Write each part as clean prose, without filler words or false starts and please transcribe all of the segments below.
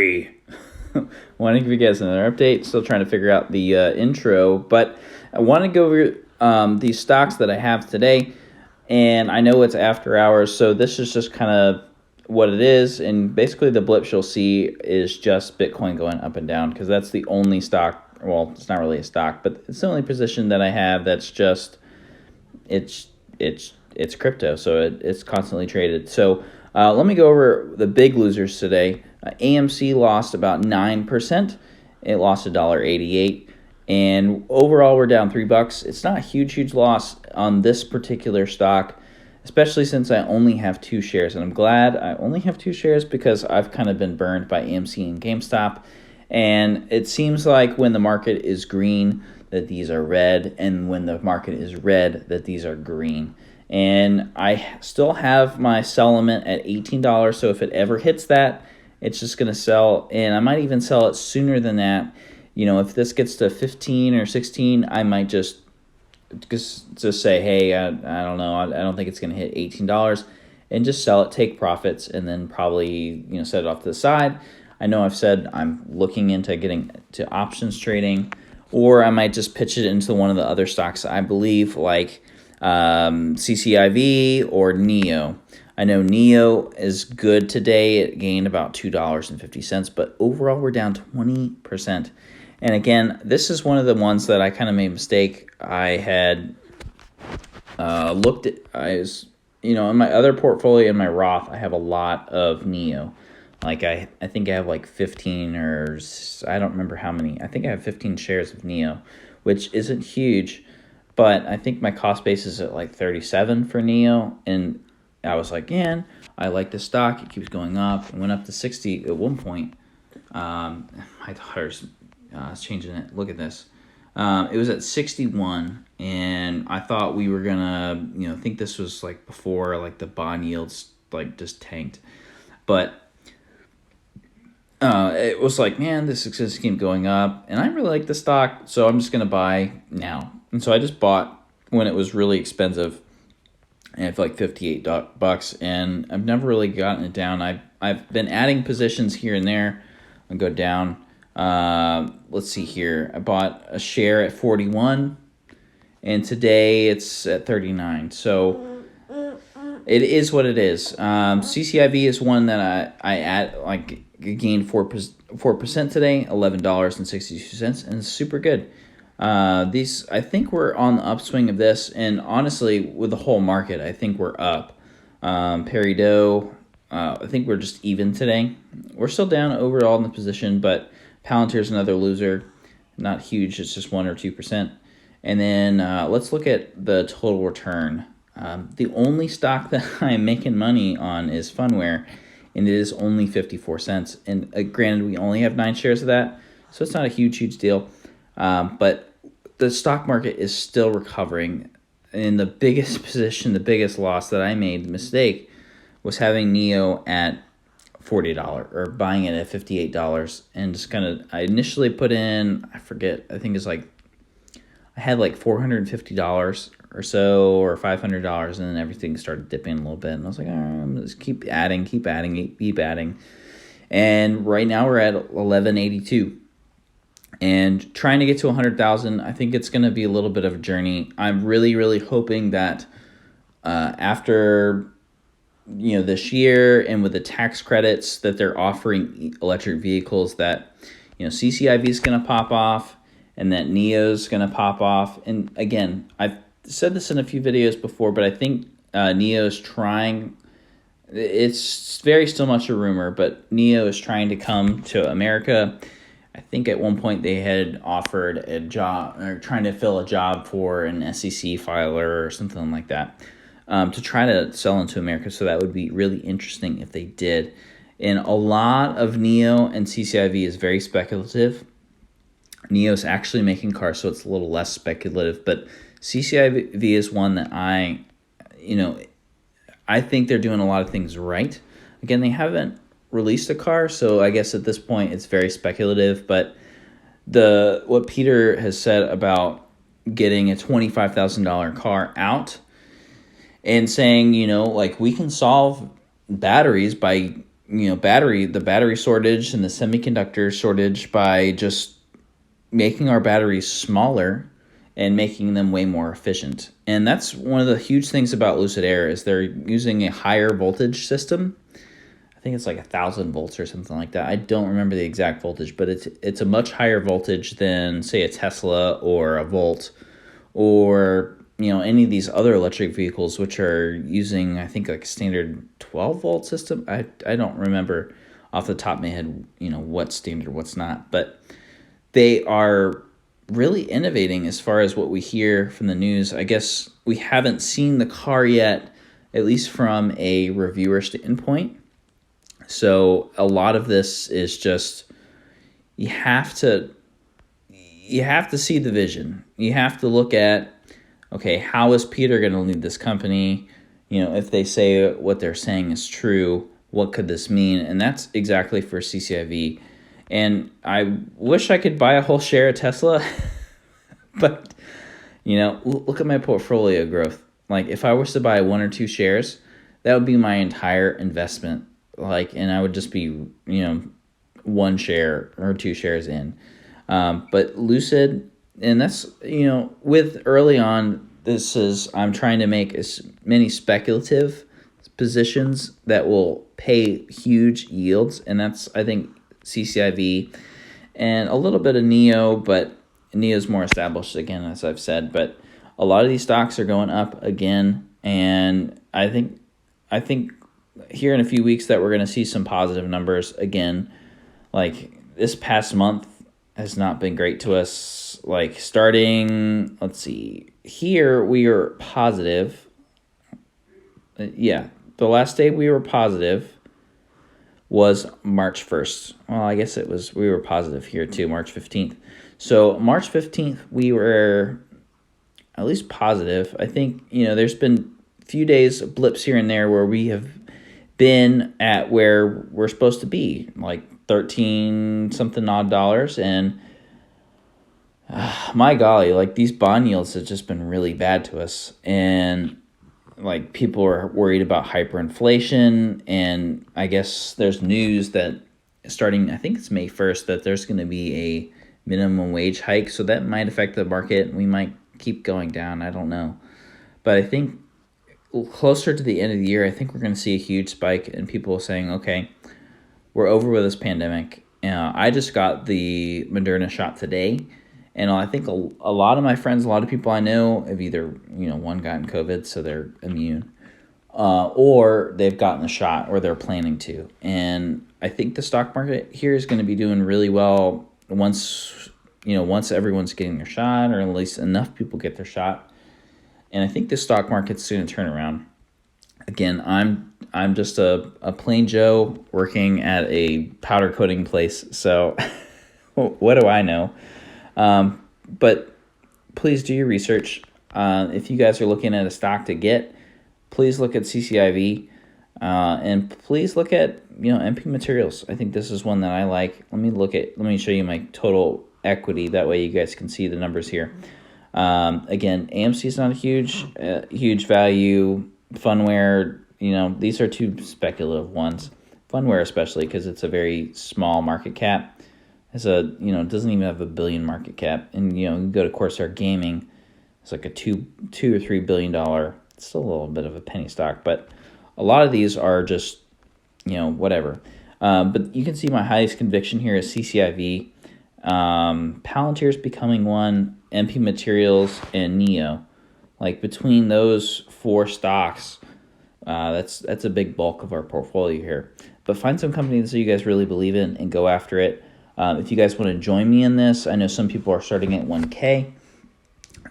Gary. Want to give you guys another update. Still trying to figure out the intro, but I want to go over these stocks that I have today, and I know it's after hours, so this is just kind of what it is, and basically the blips you'll see is just Bitcoin going up and down, because that's the only stock, well, it's not really a stock, but it's the only position that I have that's just, it's crypto, so it's constantly traded. So let me go over the big losers today. AMC lost about 9%. It lost $1.88. And overall, we're down $3. It's not a huge loss on this particular stock, especially since I only have 2 shares. And I'm glad I only have 2 shares because I've kind of been burned by AMC and GameStop. And it seems like when the market is green, that these are red. And when the market is red, that these are green. And I still have my sell limit at $18. So if it ever hits that, it's just going to sell, and I might even sell it sooner than that. You know, if this gets to 15 or 16, I might just say, hey, I don't know, I don't think it's going to hit $18, and just sell it, take profits, and then probably, set it off to the side. I know I've said I'm looking into getting to options trading, or I might just pitch it into one of the other stocks I believe, like CCIV or NEO. I know NEO is good today. It gained about $2.50, but overall we're down 20%. And again, this is one of the ones that I kind of made a mistake. I had looked at, in my other portfolio, in my Roth, I have a lot of NEO. Like I think I have like 15 or I don't remember how many. I think I have 15 shares of NEO, which isn't huge, but I think my cost base is at like 37 for NEO, and I was like, man, I like this stock. It keeps going up. It went up to 60 at one point. My daughter's changing it. Look at this. It was at 61, and I thought we were gonna, think this was like before like the bond yields like just tanked, but it was like, man, this is just keep going up, and I really like the stock, so I'm just gonna buy now. And so I just bought when it was really expensive. And for like $58, and I've never really gotten it down. I've been adding positions here and there. I'll go down. Let's see here. I bought a share at 41, and today it's at 39. So it is what it is. CCIV is one that I add, like, gained 4% today, $11.62, and it's super good. These, I think we're on the upswing of this, and honestly, with the whole market, I think we're up. Peridot, I think we're just even today. We're still down overall in the position, but Palantir's another loser. Not huge, it's just 1 or 2%. And then let's look at the total return. The only stock that I'm making money on is Funware, and it is only 54 cents. And granted, we only have 9 shares of that, so it's not a huge deal. But the stock market is still recovering. In the biggest position, the biggest loss that I made, the mistake, was having NEO at $40 or buying it at $58, and just I initially put in, I forget, I think it's like, I had like $450 or so, or $500, and then everything started dipping a little bit, and I was like, all right, I'm just keep adding. And right now we're at 1182. And trying to get to 100,000, I think it's going to be a little bit of a journey. I'm really hoping that after this year, and with the tax credits that they're offering electric vehicles, that CCIV is going to pop off, and that NEO is going to pop off. And again, I've said this in a few videos before, but I think NEO is trying. It's very still much a rumor, but NEO is trying to come to America. I think at one point they had offered a job, or trying to fill a job for an SEC filer or something like that, to try to sell into America. So that would be really interesting if they did. And a lot of NEO and CCIV is very speculative. NEO is actually making cars, so it's a little less speculative. But CCIV is one that I think they're doing a lot of things right. Again, they haven't released a car, so I guess at this point it's very speculative, but what Peter has said about getting a $25,000 car out and saying, like, we can solve batteries by the battery shortage and the semiconductor shortage by just making our batteries smaller and making them way more efficient. And that's one of the huge things about Lucid Air is they're using a higher voltage system. I think it's like 1,000 volts or something like that. I don't remember the exact voltage, but it's a much higher voltage than, say, a Tesla or a Volt or any of these other electric vehicles, which are using, I think, like a standard 12 volt system. I don't remember off the top of my head, what's standard, what's not, but they are really innovating as far as what we hear from the news. I guess we haven't seen the car yet, at least from a reviewer standpoint. So a lot of this is just, you have to see the vision. You have to look at, okay, how is Peter going to lead this company? If they say what they're saying is true, what could this mean? And that's exactly for CCIV. And I wish I could buy a whole share of Tesla, but, look at my portfolio growth. Like, if I was to buy 1 or 2 shares, that would be my entire investment. And I would just be, 1 share or 2 shares in. But Lucid, and that's, with early on, I'm trying to make as many speculative positions that will pay huge yields. And that's, I think, CCIV and a little bit of NEO, but NEO's more established again, as I've said. But a lot of these stocks are going up again. And I think here in a few weeks that we're going to see some positive numbers again. Like, this past month has not been great to us. Like, starting, let's see, here we were positive. The last day we were positive was March 1st. Well, I guess we were positive here too, March 15th. So March 15th, we were at least positive. I think, there's been a few days of blips here and there where we have been at where we're supposed to be, like 13 something odd dollars. And my golly, like, these bond yields have just been really bad to us. And like, people are worried about hyperinflation. And I guess there's news that starting, I think it's May 1st, that there's going to be a minimum wage hike. So that might affect the market. We might keep going down. I don't know. But I think closer to the end of the year, I think we're going to see a huge spike in people saying, okay, we're over with this pandemic. I just got the Moderna shot today. And I think a lot of my friends, a lot of people I know have either, one, gotten COVID, so they're immune, or they've gotten the shot, or they're planning to. And I think the stock market here is going to be doing really well once everyone's getting their shot, or at least enough people get their shot. And I think the stock market's going to turn around. Again, I'm just a plain Joe working at a powder coating place, so what do I know? But please do your research. If you guys are looking at a stock to get, please look at CCIV, and please look at, MP Materials. I think this is one that I like. Let me show you my total equity. That way you guys can see the numbers here. Again, AMC is not a huge value. Funware, these are 2 speculative ones. Funware especially, because it's a very small market cap. It doesn't even have a billion market cap. And, you go to Corsair Gaming, it's like a $2 or $3 billion. It's still a little bit of a penny stock, but a lot of these are just, whatever. But you can see my highest conviction here is CCIV. Palantir's becoming one, MP Materials, and NEO. Like, between those 4 stocks, that's a big bulk of our portfolio here. But find some companies that you guys really believe in and go after it. If you guys want to join me in this, I know some people are starting at $1K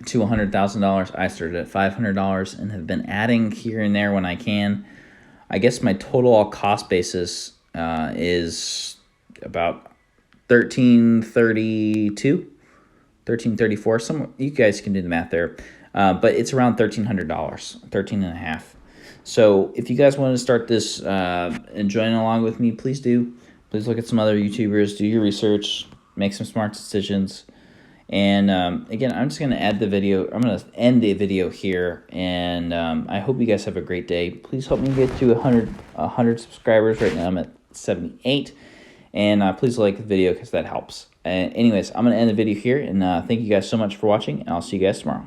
to $100,000. I started at $500 and have been adding here and there when I can. I guess my total all cost basis is about $13.32, $13.34. You guys can do the math there, but it's around $1,300, $13.50. So if you guys want to start this and join along with me, please do. Please look at some other YouTubers, do your research, make some smart decisions. And again, I'm just going to end the video here. And I hope you guys have a great day. Please help me get to 100 subscribers. Right now I'm at 78. And please like the video because that helps. Anyways, I'm going to end the video here, and thank you guys so much for watching, and I'll see you guys tomorrow.